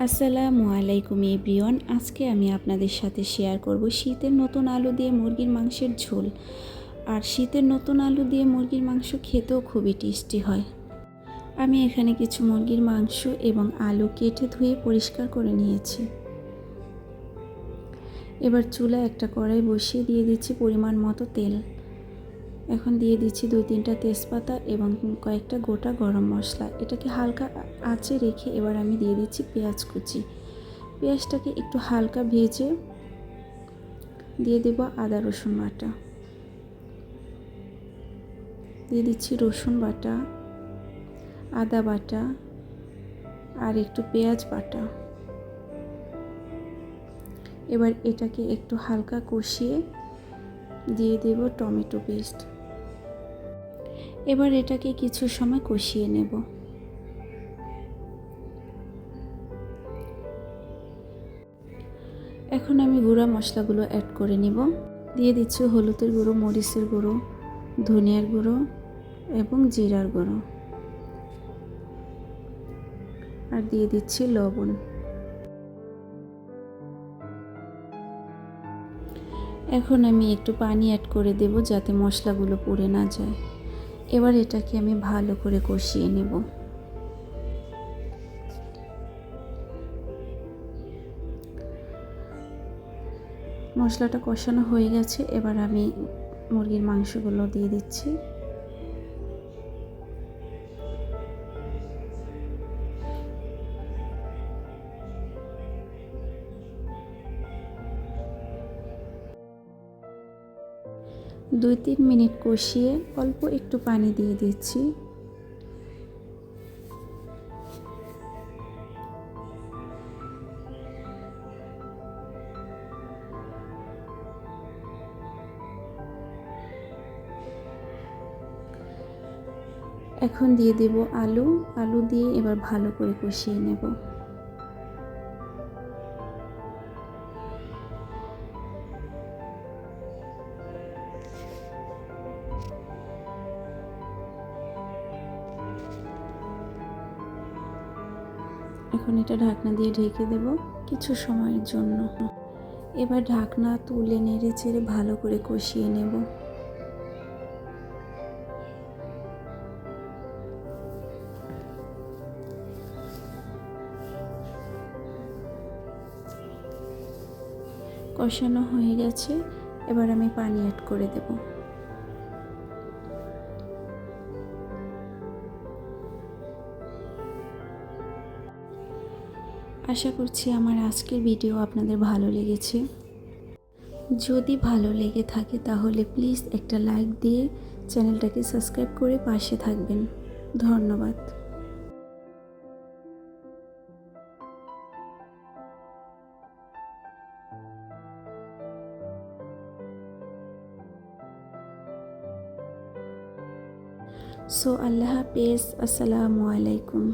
আসসালামু আলাইকুম এভরিওয়ান। আজকে আমি আপনাদের সাথে শেয়ার করব শীতের নতুন আলু দিয়ে মুরগির মাংসের ঝোল। আর শীতের নতুন আলু দিয়ে মুরগির মাংস খেতেও খুবই টেস্টি হয়। আমি এখানে কিছু মুরগির মাংস এবং আলু কেটে ধুয়ে পরিষ্কার করে নিয়েছি। এবার চুলায় একটা কড়াই বসিয়ে দিয়ে দিচ্ছি পরিমাণ মতো তেল। এখন দিয়ে দিচ্ছি 2-3টা তেজপাতা এবং কয়েকটা গোটা গরম মশলা। এটাকে হালকা আঁচে রেখে এবার আমি দিয়ে দিচ্ছি পেঁয়াজ কুচি। পেঁয়াজটাকে একটু হালকা ভেজে দিয়ে দেব আদা রসুন বাটা, দিয়ে দিচ্ছি রসুন বাটা, আদা বাটা আর একটু পেঁয়াজ বাটা। এবার এটাকে একটু হালকা কষিয়ে দিয়ে দেব টমেটো পেস্ট। এবার এটাকে কিছু সময় কষিয়ে নেব। এখন আমি গুঁড়া মশলাগুলো অ্যাড করে নিব। দিয়ে দিচ্ছি হলুদের গুঁড়ো, মরিচের গুঁড়ো, ধনিয়ার গুঁড়ো এবং জিরার গুঁড়ো, আর দিয়ে দিচ্ছি লবণ। এখন আমি একটু পানি অ্যাড করে দেব যাতে মশলাগুলো পুড়ে না যায়। এবার এটাকে আমি ভালো করে কষিয়ে নেব। মশলাটা কষানো হয়ে গেছে, এবার আমি মুরগির মাংসগুলো দিয়ে দিচ্ছি। দুই 3 মিনিট কষিয়ে অল্প একটু পানি দিয়ে দিচ্ছি। এখন দিয়ে দেব আলু দিয়ে এবার ভালো করে কষিয়ে নেব। এখন এটা ঢাকনা দিয়ে ঢেকে দেব কিছু সময়ের জন্য। এবার ঢাকনা তুলে নেড়ে চেড়ে ভালো করে কষিয়ে নেব। কষানো হয়ে গেছে, এবার আমি পানি অ্যাড করে দেব। আশা করছি আমার আজকের ভিডিও আপনাদের ভালো লেগেছে। যদি ভালো লেগে থাকে তাহলে প্লিজ একটা লাইক দিয়ে চ্যানেলটাকে সাবস্ক্রাইব করে পাশে থাকবেন। ধন্যবাদ। আল্লাহ হাফেজ। আসসালামু আলাইকুম।